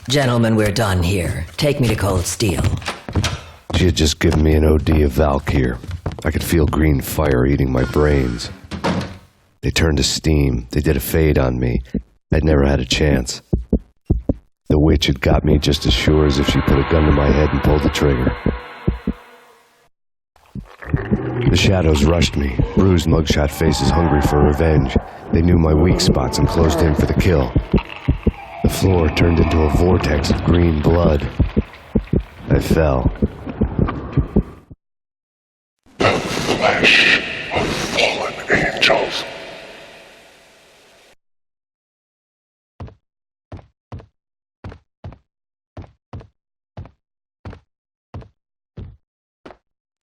Gentlemen, we're done here. Take me to Cold Steel. She had just given me an OD of Valkyr. I could feel green fire eating my brains. They turned to steam. They did a fade on me. I'd never had a chance. The witch had got me just as sure as if she put a gun to my head and pulled the trigger. The shadows rushed me, bruised mugshot faces hungry for revenge. They knew my weak spots and closed in for the kill. The floor turned into a vortex of green blood. I fell. The flesh of fallen angels.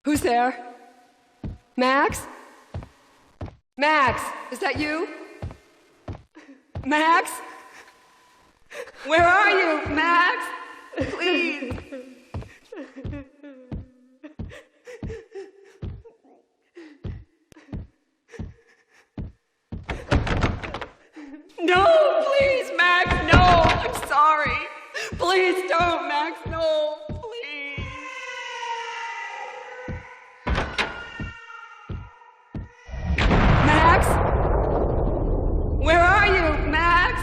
Who's there? Max? Max, is that you? Max? Where are you, Max? Please. No, please, Max, no. I'm sorry. Please don't, Max, no. Please. Max? Where are you, Max?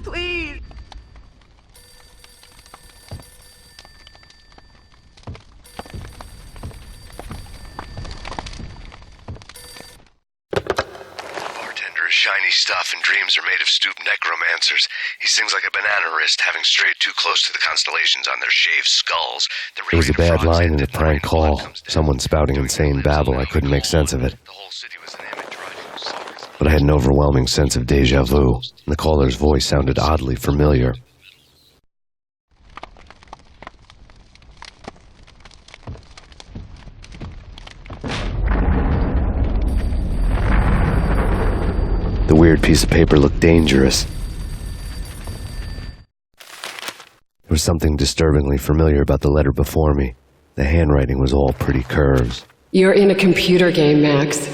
Please. Bartender is shiny stuff and dreams are made of stooped necromancers. He sings like a banana wrist, having strayed too close to the constellations on their shaved skulls. It was a bad line in a prank call. Someone spouting insane babble. I couldn't make sense of it. But I had an overwhelming sense of deja vu, and the caller's voice sounded oddly familiar. The weird piece of paper looked dangerous. There was something disturbingly familiar about the letter before me. The handwriting was all pretty curves. You're in a computer game, Max.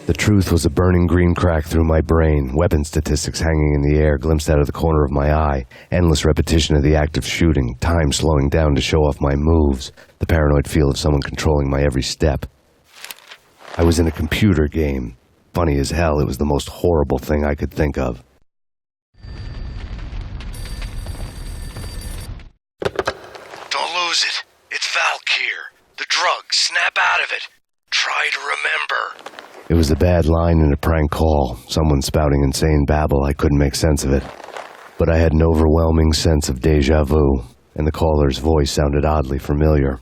The truth was a burning green crack through my brain, weapon statistics hanging in the air glimpsed out of the corner of my eye, endless repetition of the act of shooting, time slowing down to show off my moves, the paranoid feel of someone controlling my every step. I was in a computer game. Funny as hell, it was the most horrible thing I could think of. Don't lose it. It's Valkyr. The drug. Snap out of it. Try to remember. It was a bad line in a prank call. Someone spouting insane babble. I couldn't make sense of it. But I had an overwhelming sense of deja vu, and the caller's voice sounded oddly familiar.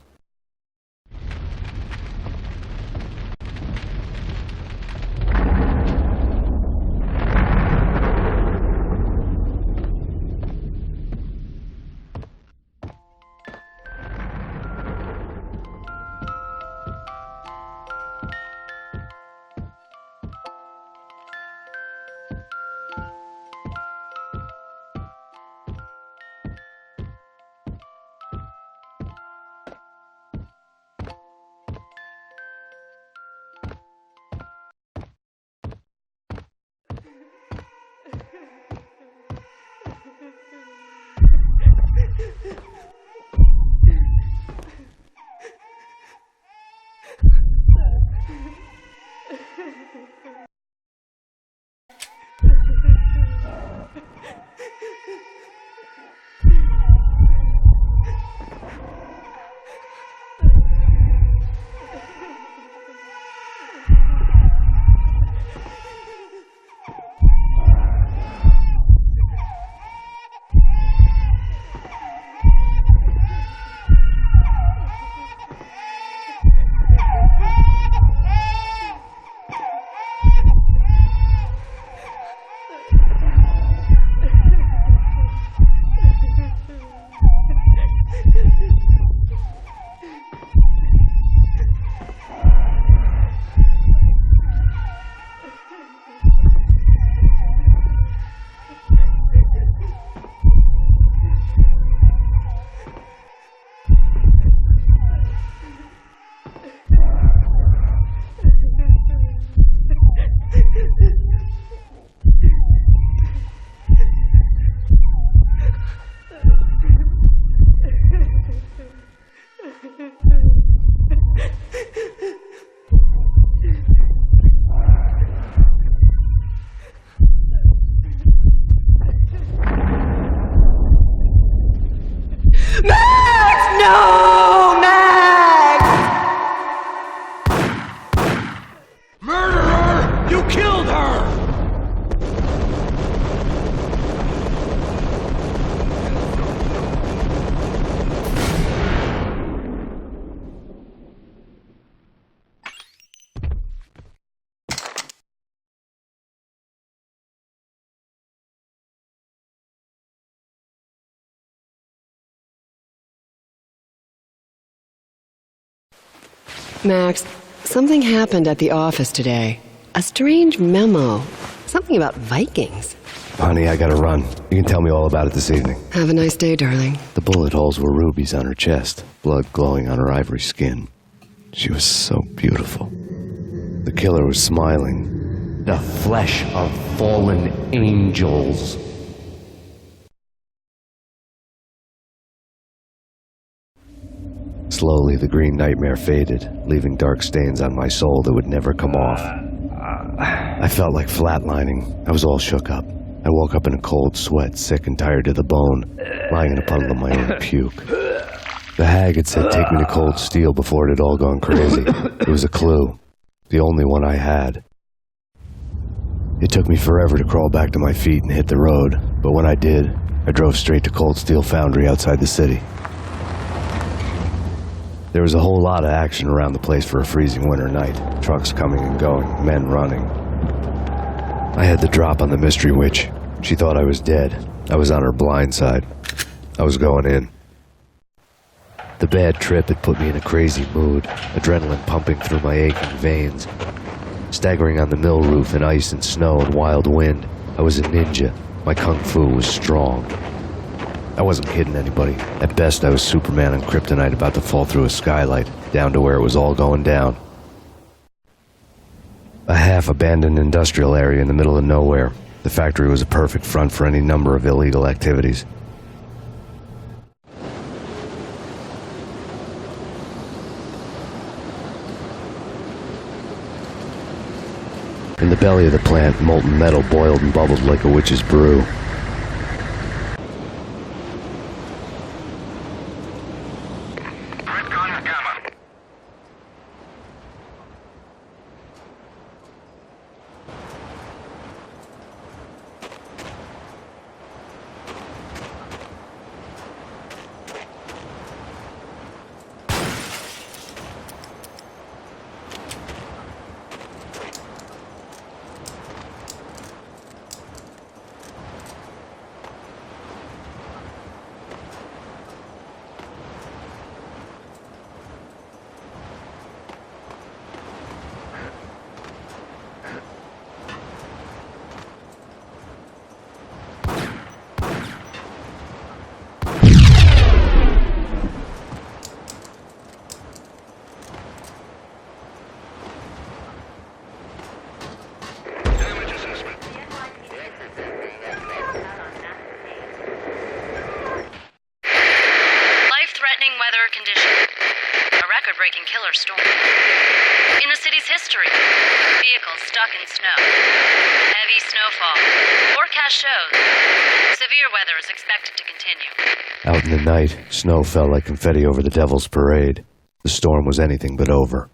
Max, something happened at the office today. A strange memo. Something about Vikings. Honey, I gotta run. You can tell me all about it this evening. Have a nice day, darling. The bullet holes were rubies on her chest, blood glowing on her ivory skin. She was so beautiful. The killer was smiling. The flesh of fallen angels. Slowly, the green nightmare faded, leaving dark stains on my soul that would never come off. I felt like flatlining. I was all shook up. I woke up in a cold sweat, sick and tired to the bone, lying in a puddle of my own puke. The hag had said take me to Cold Steel before it had all gone crazy. It was a clue. The only one I had. It took me forever to crawl back to my feet and hit the road, but when I did, I drove straight to Cold Steel Foundry outside the city. There was a whole lot of action around the place for a freezing winter night. Trucks coming and going, men running. I had the drop on the mystery witch. She thought I was dead. I was on her blind side. I was going in. The bad trip had put me in a crazy mood, adrenaline pumping through my aching veins. Staggering on the mill roof in ice and snow and wild wind, I was a ninja. My kung fu was strong. I wasn't kidding anybody. At best, I was Superman on Kryptonite about to fall through a skylight, down to where it was all going down. A half-abandoned industrial area in the middle of nowhere. The factory was a perfect front for any number of illegal activities. In the belly of the plant, molten metal boiled and bubbled like a witch's brew. Weather conditions. A record-breaking killer storm. In the city's history, vehicles stuck in snow. Heavy snowfall. Forecast shows severe weather is expected to continue. Out in the night, snow fell like confetti over the Devil's Parade. The storm was anything but over.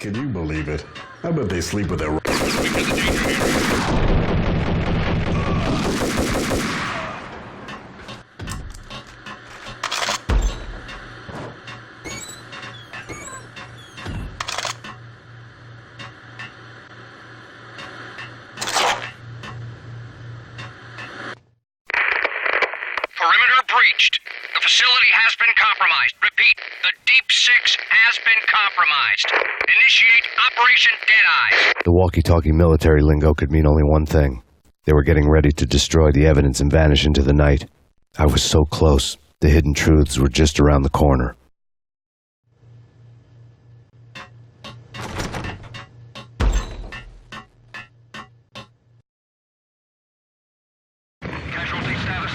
Can you believe it? I bet they sleep with their... Perimeter breached. The facility has been compromised. Repeat, the Deep Six has been compromised. Initiate Operation Deadeyes. The walkie-talkie military lingo could mean only one thing. They were getting ready to destroy the evidence and vanish into the night. I was so close. The hidden truths were just around the corner. Casualty status.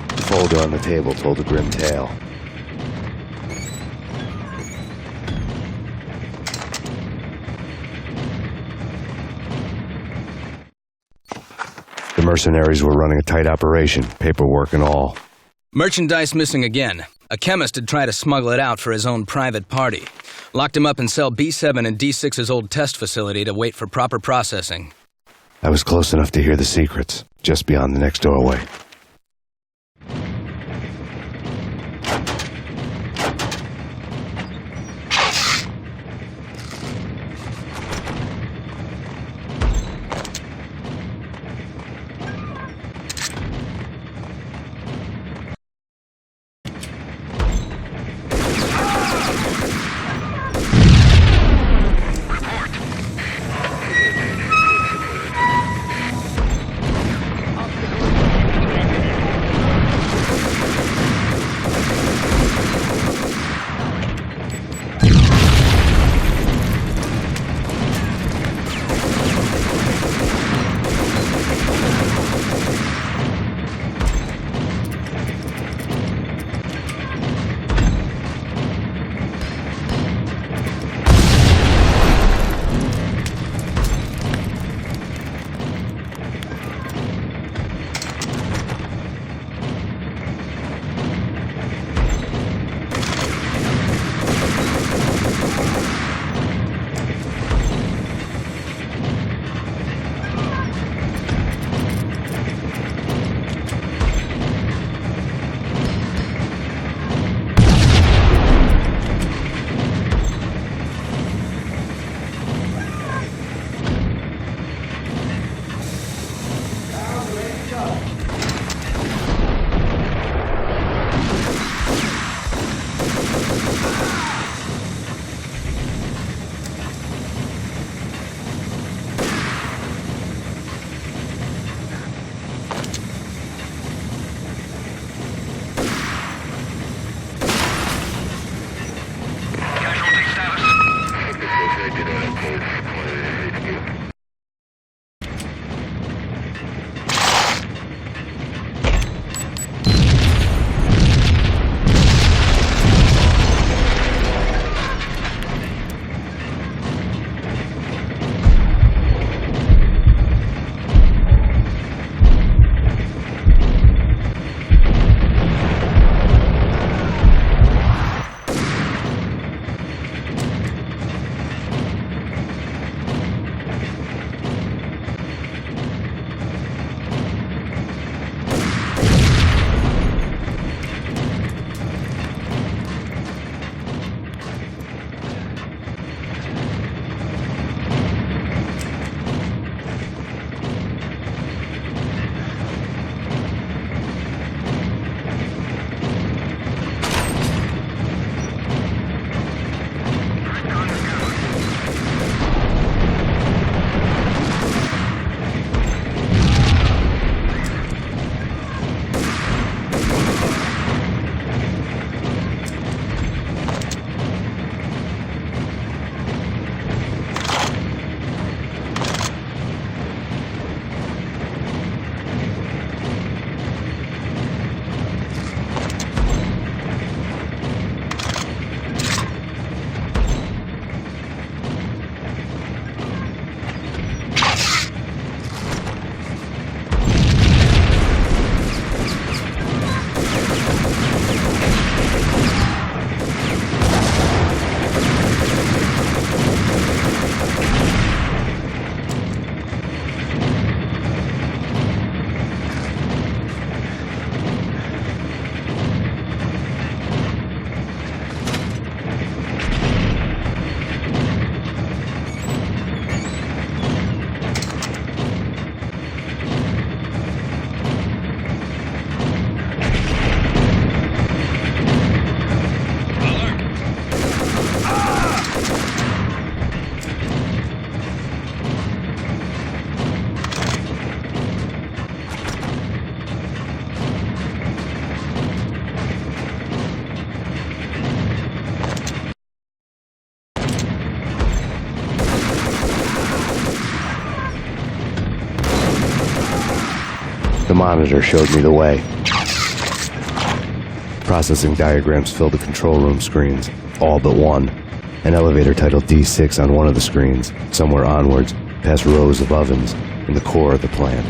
The folder on the table told a grim tale. The mercenaries were running a tight operation, paperwork and all. Merchandise missing again. A chemist had tried to smuggle it out for his own private party. Locked him up in cell B7 in D6's old test facility to wait for proper processing. I was close enough to hear the secrets, just beyond the next doorway. monitor showed me the way. Processing diagrams filled the control room screens, all but one. An elevator titled D6 on one of the screens, somewhere onwards, past rows of ovens, in the core of the plant.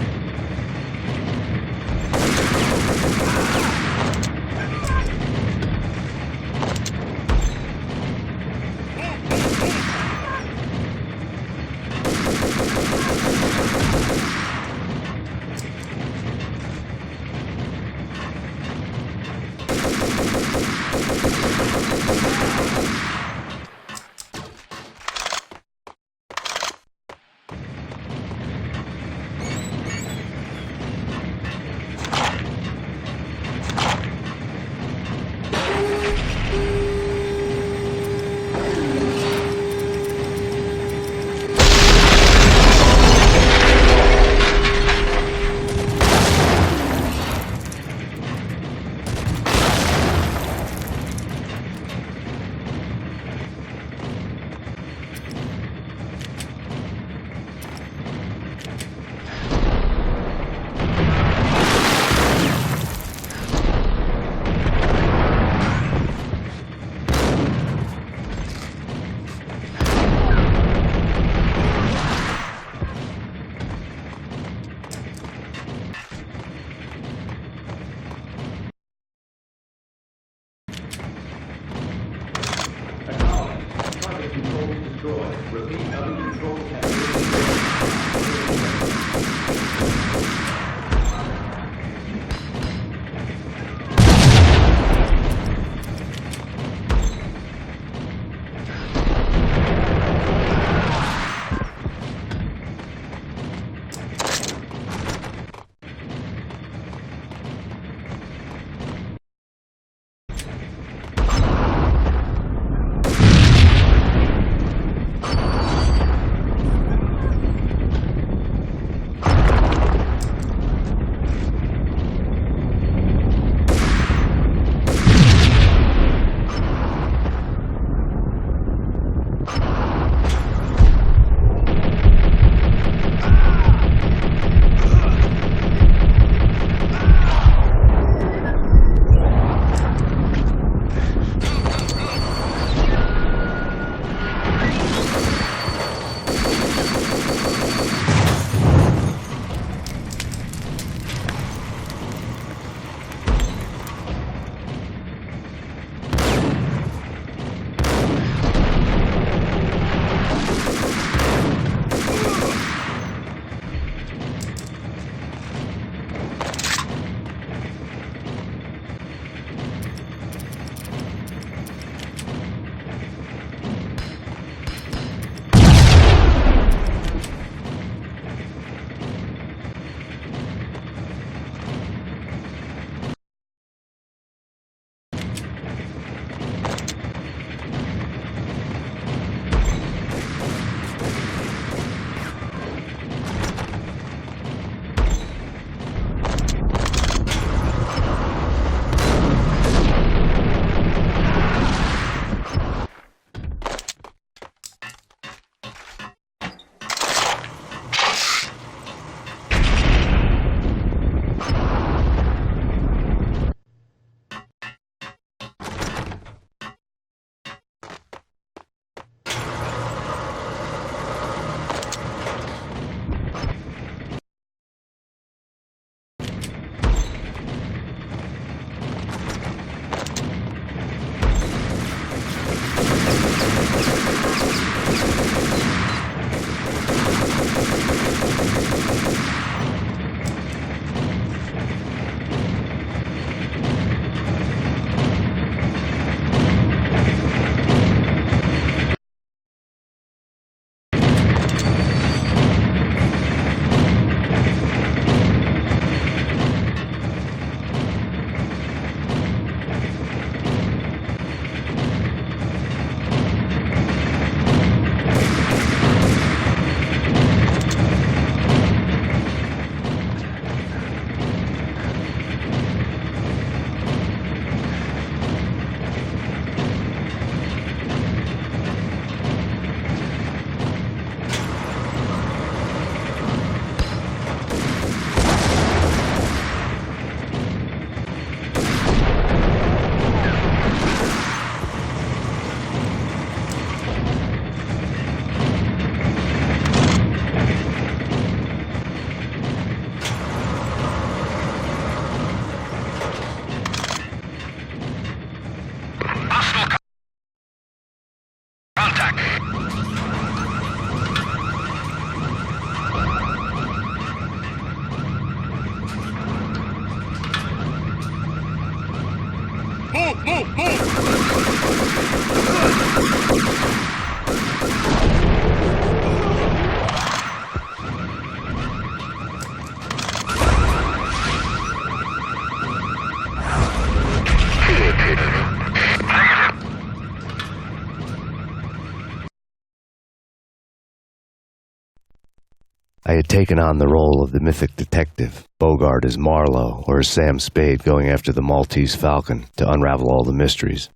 I had taken on the role of the mythic detective, Bogart as Marlowe or as Sam Spade going after the Maltese Falcon to unravel all the mysteries.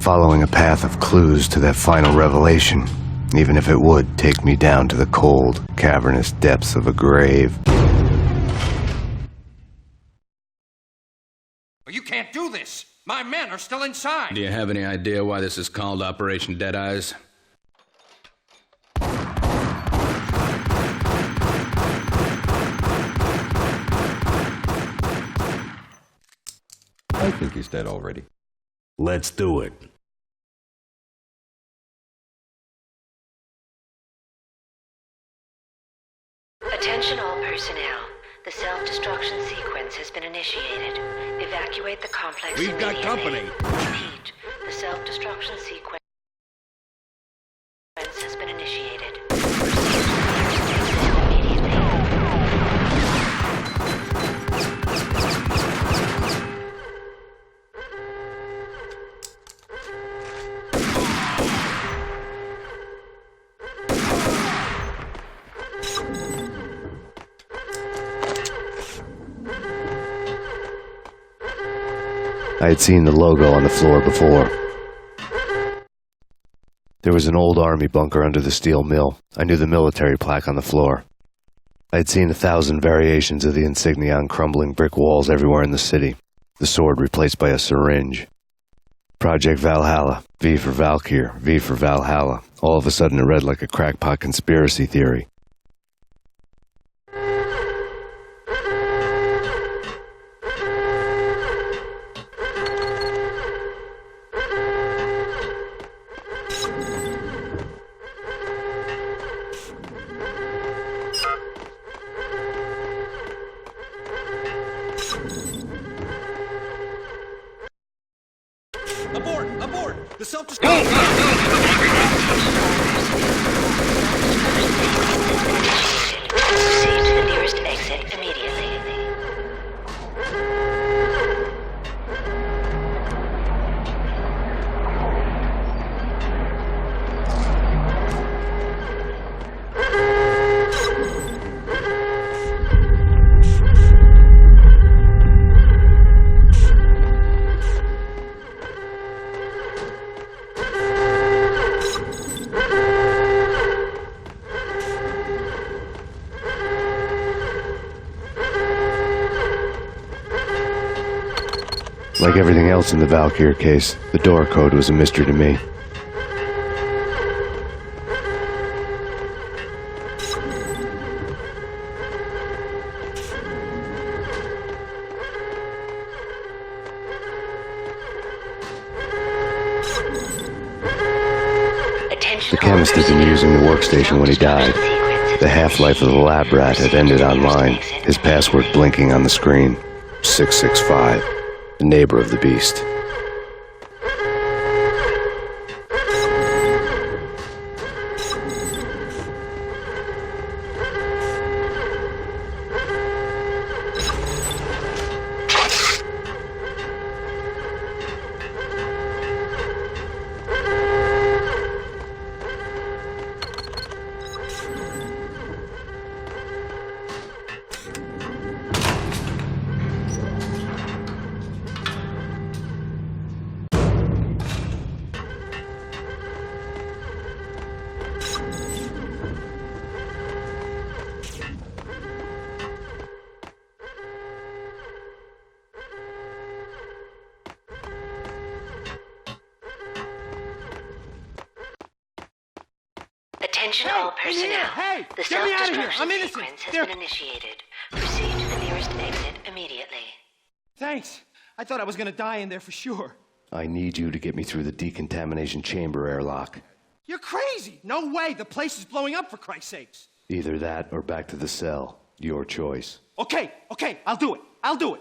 Following a path of clues to that final revelation, even if it would take me down to the cold, cavernous depths of a grave. You can't do this! My men are still inside! Do you have any idea why this is called Operation Deadeyes? I think he's dead already. Let's do it. Attention all personnel. The self-destruction sequence has been initiated. Evacuate the complex We've got company. Repeat. The self-destruction sequence has been initiated. I had seen the logo on the floor before. There was an old army bunker under the steel mill. I knew the military plaque on the floor. I had seen 1,000 variations of the insignia on crumbling brick walls everywhere in the city. The sword replaced by a syringe. Project Valhalla, V for Valkyr, V for Valhalla. All of a sudden it read like a crackpot conspiracy theory. Abort! Abort! The self-destruction... Proceed to the nearest exit immediately. Like everything else in the Valkyr case, the door code was a mystery to me. The chemist had been using the workstation when he died. The half-life of the lab rat had ended online, his password blinking on the screen. 665. The neighbor of the beast. Attention all personnel. Hey, the get me out of here. self-destruction I'm innocent. sequence has been initiated. Proceed to the nearest exit immediately. Thanks. I thought I was gonna die in there for sure. I need you to get me through the decontamination chamber airlock. You're crazy. No way. The place is blowing up, for Christ's sakes. Either that or back to the cell. Your choice. Okay, I'll do it.